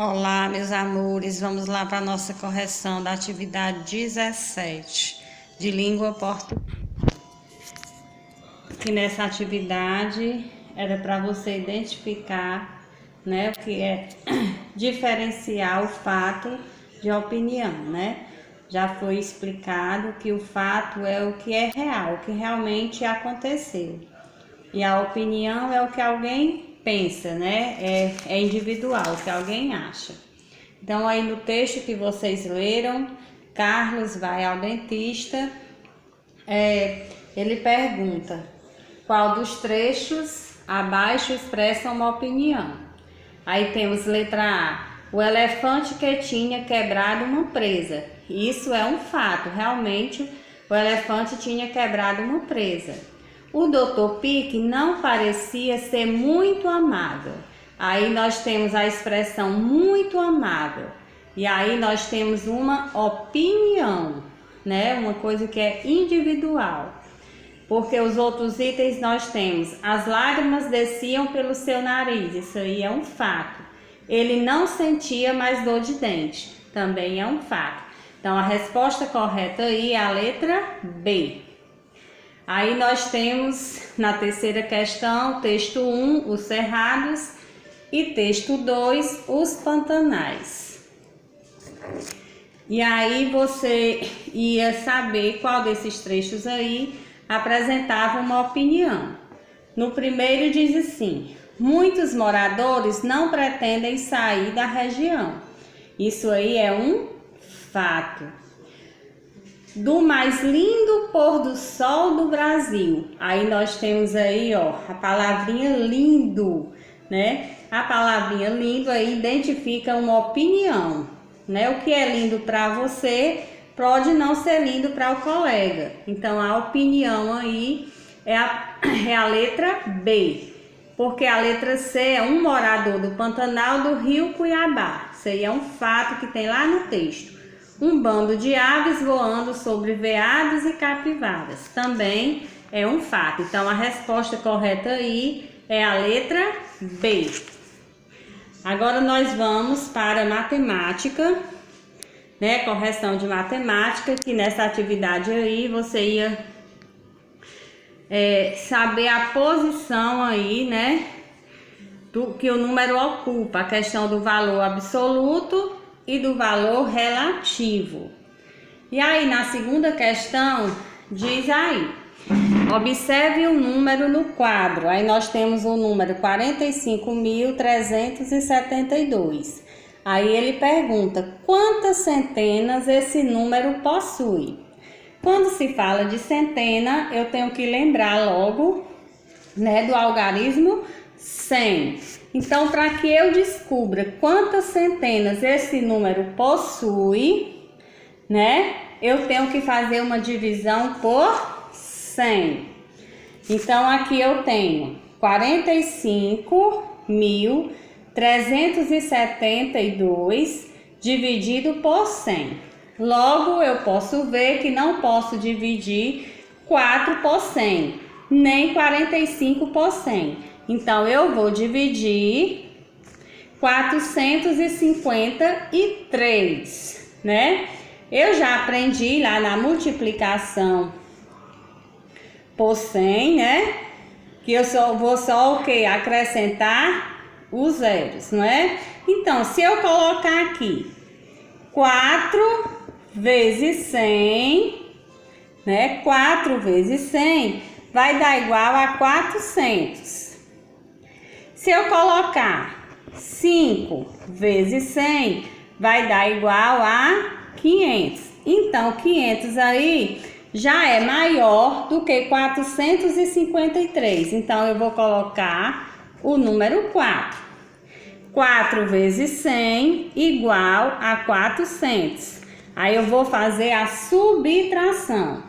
Olá, meus amores, vamos lá para a nossa correção da atividade 17 de língua portuguesa. Que nessa atividade era para você identificar, né, o que é diferenciar o fato de opinião, né? Já foi explicado que o fato é o que é real, o que realmente aconteceu. E a opinião é o que alguém pensa, né? É individual, o que alguém acha. Então, aí no texto que vocês leram, Carlos vai ao dentista, ele pergunta qual dos trechos abaixo expressa uma opinião. Aí temos letra A, o elefante que tinha quebrado uma presa. Isso é um fato, realmente o elefante tinha quebrado uma presa. O Dr. Pique não parecia ser muito amável. Aí nós temos a expressão muito amável. E aí nós temos uma opinião, né? Uma coisa que é individual. Porque os outros itens nós temos, as lágrimas desciam pelo seu nariz, isso aí é um fato. Ele não sentia mais dor de dente, também é um fato. Então a resposta correta aí é a letra B. Aí nós temos na terceira questão, texto 1, os cerrados, e texto 2, os pantanais. E aí você ia saber qual desses trechos aí apresentava uma opinião. No primeiro diz assim: muitos moradores não pretendem sair da região. Isso aí é um fato. Do mais lindo pôr do sol do Brasil. Aí nós temos aí, ó, a palavrinha lindo, né? A palavrinha lindo aí identifica uma opinião, né? O que é lindo para você pode não ser lindo para o colega. Então a opinião aí é a letra B. Porque a letra C é um morador do Pantanal do Rio Cuiabá. Isso aí é um fato que tem lá no texto. Um bando de aves voando sobre veados e capivaras. Também é um fato. Então, a resposta correta aí é a letra B. Agora, nós vamos para matemática, né? Correção de matemática, que nessa atividade aí você ia saber a posição aí, né? Do que o número ocupa. A questão do valor absoluto e do valor relativo. E aí na segunda questão diz aí: observe o número no quadro. Aí nós temos o número 45.372. Aí ele pergunta quantas centenas esse número possui. Quando se fala de centena, eu tenho que lembrar logo, né, do algarismo 100. Então, para que eu descubra quantas centenas esse número possui, né, eu tenho que fazer uma divisão por 100. Então, aqui eu tenho 45.372 dividido por 100. Logo, eu posso ver que não posso dividir 4 por 100, nem 45 por 100. Então, eu vou dividir 453, né? Eu já aprendi lá na multiplicação por 100, né? Que eu vou só o quê? Acrescentar os zeros, não é? Então, se eu colocar aqui 4 vezes 100, né? 4 vezes 100 vai dar igual a 400. Se eu colocar 5 vezes 100, vai dar igual a 500. Então, 500 aí já é maior do que 453. Então, eu vou colocar o número 4. 4 vezes 100 igual a 400. Aí, eu vou fazer a subtração.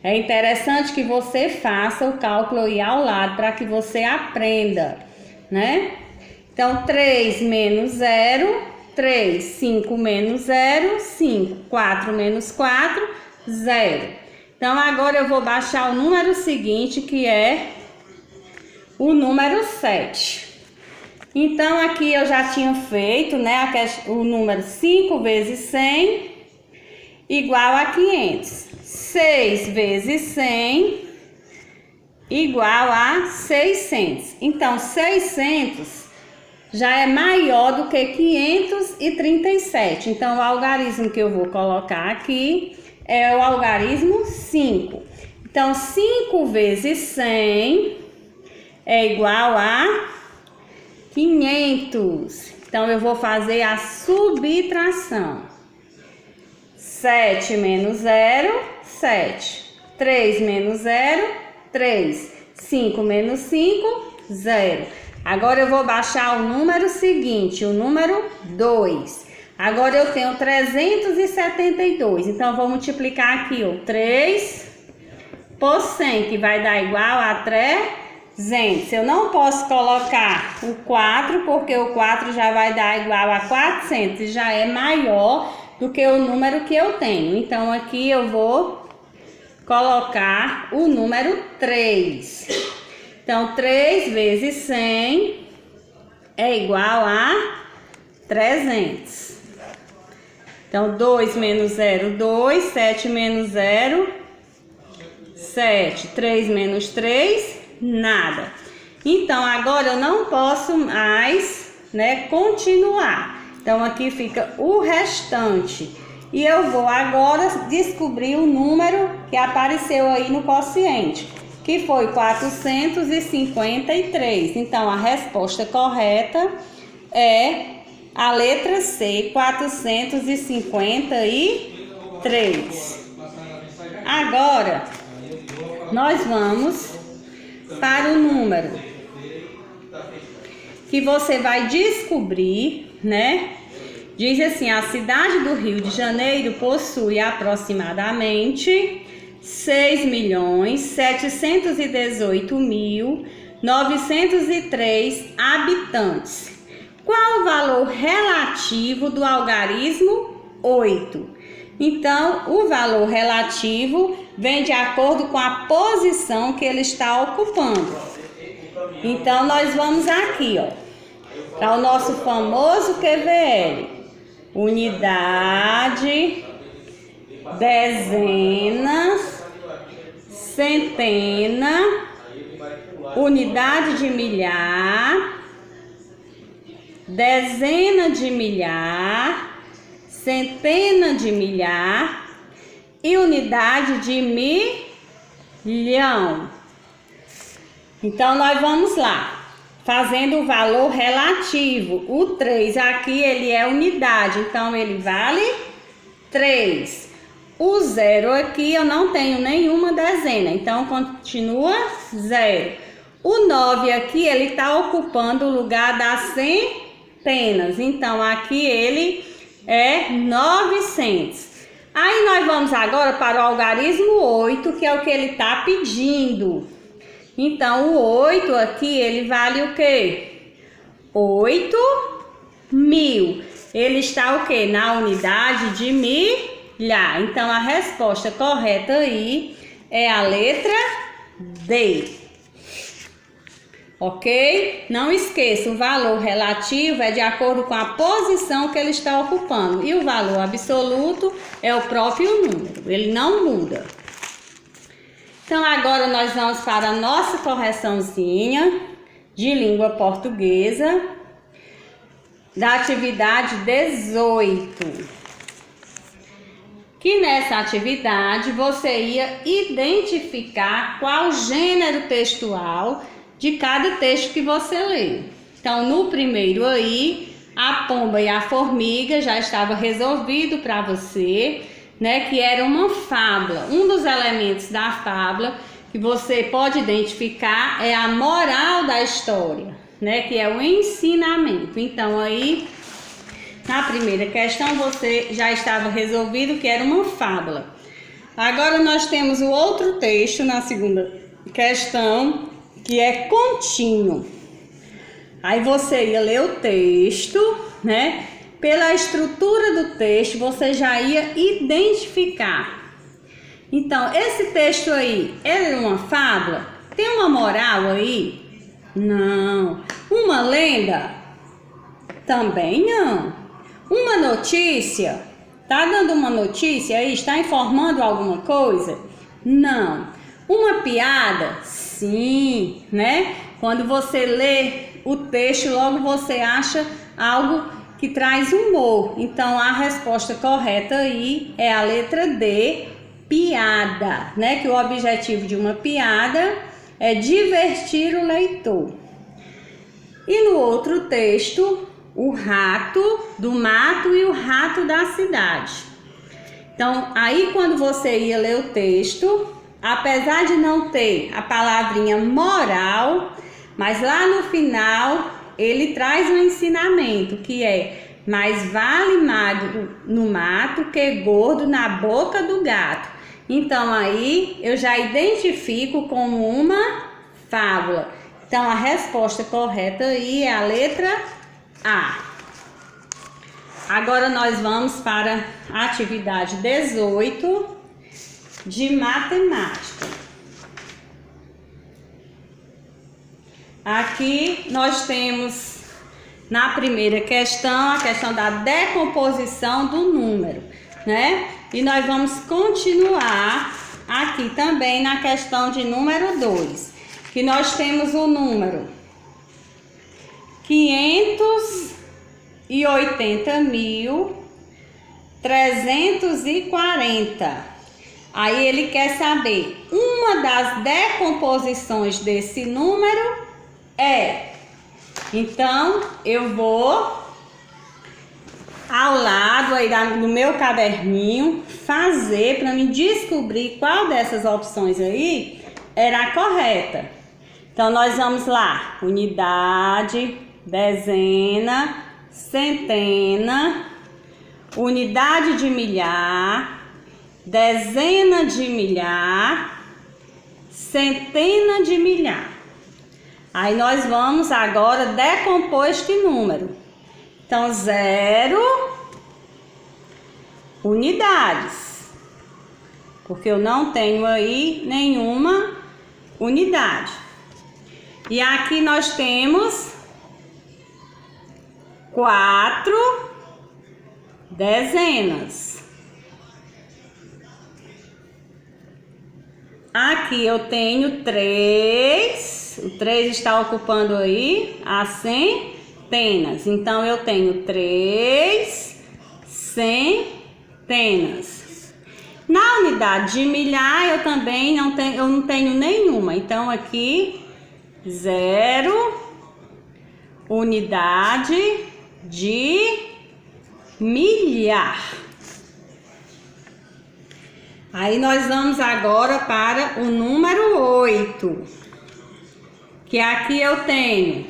É interessante que você faça o cálculo aí ao lado para que você aprenda, né? Então, 3 menos 0, 3, 5 menos 0, 5, 4 menos 4, 0. Então, agora eu vou baixar o número seguinte, que é o número 7. Então, aqui eu já tinha feito, né, o número 5 vezes 100 igual a 500. 6 vezes 100 igual a 600. Então, 600 já é maior do que 537. Então, o algarismo que eu vou colocar aqui é o algarismo 5. Então, 5 vezes 100 é igual a 500. Então, eu vou fazer a subtração. 7 menos 0, 7. 3 menos 0, 3. 5 menos 5, 0. Agora eu vou baixar o número seguinte, o número 2. Agora eu tenho 372. Então, eu vou multiplicar aqui, ó, 3 por 100, que vai dar igual a 300. Eu não posso colocar o 4, porque o 4 já vai dar igual a 400, e já é maior do que o número que eu tenho. Então, aqui eu vou colocar o número 3. Então, 3 vezes 100 é igual a 300. Então, 2 menos 0, 2. 7 menos 0, 7. 3 menos 3, nada. Então, agora eu não posso mais, né, continuar. Então, aqui fica o restante. E eu vou agora descobrir o número que apareceu aí no quociente, que foi 453. Então, a resposta correta é a letra C, 453. Agora, nós vamos para o número que você vai descobrir, né? Diz assim: a cidade do Rio de Janeiro possui aproximadamente 6.718.903 habitantes. Qual o valor relativo do algarismo 8? Então, o valor relativo vem de acordo com a posição que ele está ocupando. Então, nós vamos aqui, ó, para o nosso famoso QVL. Unidade, dezena, centena, unidade de milhar, dezena de milhar, centena de milhar e unidade de milhão. Então, nós vamos lá. Fazendo o valor relativo. O 3 aqui, ele é unidade, então ele vale 3. O 0 aqui, eu não tenho nenhuma dezena, então continua 0. O 9 aqui, ele está ocupando o lugar das centenas, então aqui ele é 900. Aí nós vamos agora para o algarismo 8, que é o que ele está pedindo. Então, o 8 aqui, ele vale o quê? 8.000. Ele está o quê? Na unidade de milhar. Então, a resposta correta aí é a letra D. Ok? Não esqueça, o valor relativo é de acordo com a posição que ele está ocupando. E o valor absoluto é o próprio número. Ele não muda. Então, agora nós vamos para a nossa correçãozinha de língua portuguesa da atividade 18. Que nessa atividade você ia identificar qual gênero textual de cada texto que você lê. Então, no primeiro aí, a pomba e a formiga já estava resolvido para você, né, que era uma fábula. Um dos elementos da fábula que você pode identificar é a moral da história, né, que é o ensinamento. Então, aí, na primeira questão, você já estava resolvido que era uma fábula. Agora, nós temos o outro texto na segunda questão, que é contínuo. Aí, você ia ler o texto, né? Pela estrutura do texto, você já ia identificar. Então, esse texto aí, é uma fábula? Tem uma moral aí? Não. Uma lenda? Também não. Uma notícia? Tá dando uma notícia aí? Está informando alguma coisa? Não. Uma piada? Sim, né? Quando você lê o texto, logo você acha algo que traz humor. Então, a resposta correta aí é a letra D, piada, né? Que o objetivo de uma piada é divertir o leitor. E no outro texto, o rato do mato e o rato da cidade. Então, aí quando você ia ler o texto, apesar de não ter a palavrinha moral, mas lá no final ele traz um ensinamento que é: mais vale magro no mato que gordo na boca do gato. Então aí eu já identifico como uma fábula. Então a resposta correta aí é a letra A. Agora nós vamos para a atividade 18 de matemática. Aqui nós temos na primeira questão a questão da decomposição do número, né? E nós vamos continuar aqui também na questão de número 2, que nós temos o número 580.340. Aí ele quer saber, uma das decomposições desse número é. Então, eu vou ao lado aí no meu caderninho fazer para me descobrir qual dessas opções aí era a correta. Então, nós vamos lá. Unidade, dezena, centena, unidade de milhar, dezena de milhar, centena de milhar. Aí nós vamos agora decompor este número. Então, 0 unidades, porque eu não tenho aí nenhuma unidade. E aqui nós temos 4 dezenas. Aqui eu tenho 3. O 3 está ocupando aí as centenas. Então, eu tenho 3 centenas. Na unidade de milhar, eu também não tenho nenhuma. Então, aqui, 0 unidade de milhar. Aí, nós vamos agora para o número 8. Que aqui eu tenho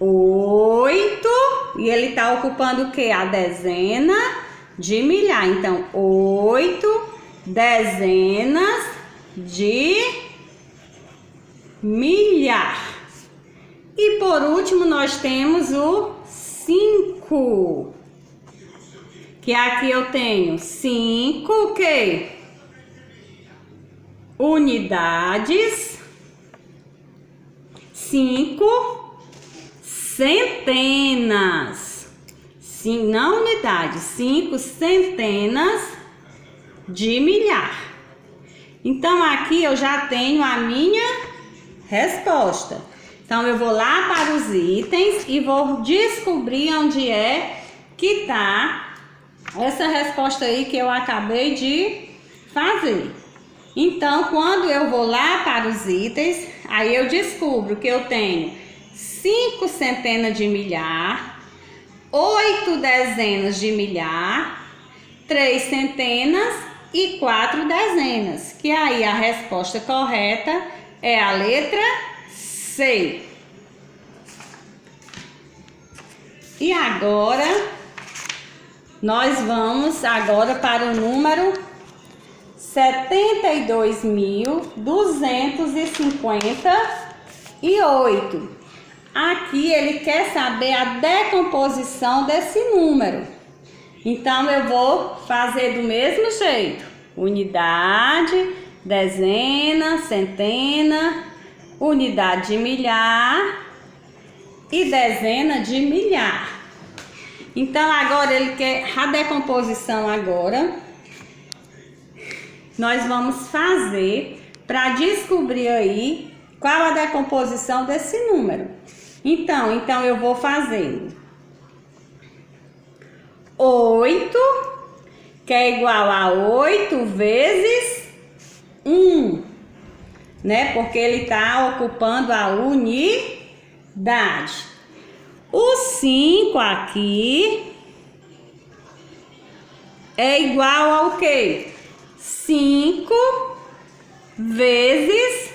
8 e ele está ocupando o que? A dezena de milhar. Então, 8 dezenas de milhar. E por último, nós temos o 5. Que aqui eu tenho 5 o quê? Unidades. 5 centenas, sim, não unidades, 5 centenas de milhar. Então, aqui eu já tenho a minha resposta. Então, eu vou lá para os itens e vou descobrir onde é que está essa resposta aí que eu acabei de fazer. Então, quando eu vou lá para os itens, aí eu descubro que eu tenho 5 centenas de milhar, 8 dezenas de milhar, 3 centenas e 4 dezenas. Que aí a resposta correta é a letra C. E agora, nós vamos agora para o número 72.258. Aqui ele quer saber a decomposição desse número. Então, eu vou fazer do mesmo jeito. Unidade, dezena, centena, unidade de milhar e dezena de milhar. Então, agora ele quer a decomposição agora. Nós vamos fazer para descobrir aí qual a decomposição desse número. Então eu vou fazendo 8, que é igual a 8 vezes 1, né? Porque ele está ocupando a unidade. O 5 aqui é igual ao quê? 5 vezes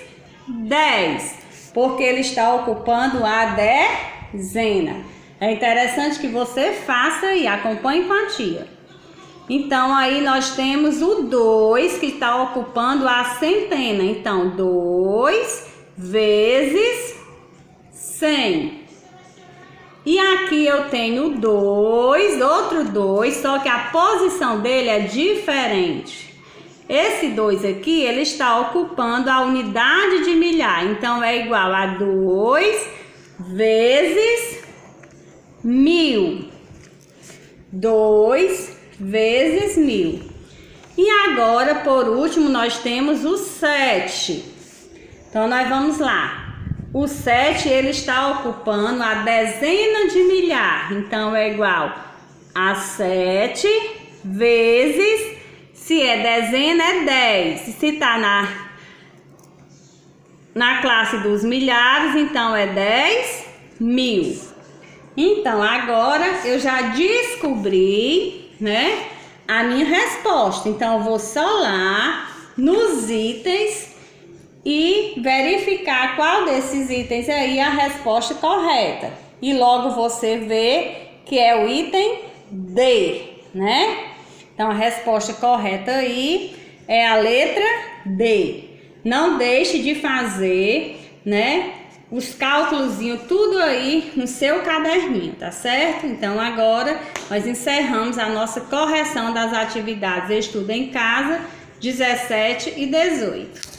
10, porque ele está ocupando a dezena. É interessante que você faça e acompanhe com a tia. Então, aí nós temos o 2 que está ocupando a centena. Então, 2 vezes 100. E aqui eu tenho 2, outro 2, só que a posição dele é diferente. Esse 2 aqui, ele está ocupando a unidade de milhar. Então, é igual a 2 vezes 1000. 2 vezes 1000. E agora, por último, nós temos o 7. Então, nós vamos lá. O 7, ele está ocupando a dezena de milhar. Então, é igual a 7 vezes, se é dezena, é 10. Se está na classe dos milhares, então é 10.000. Então, agora eu já descobri, né, a minha resposta. Então, eu vou só lá nos itens e verificar qual desses itens aí é a resposta correta. E logo você vê que é o item D, né? Então, a resposta correta aí é a letra D. Não deixe de fazer, né, os cálculozinhos tudo aí no seu caderninho, tá certo? Então, agora nós encerramos a nossa correção das atividades Estudo em Casa 17 e 18.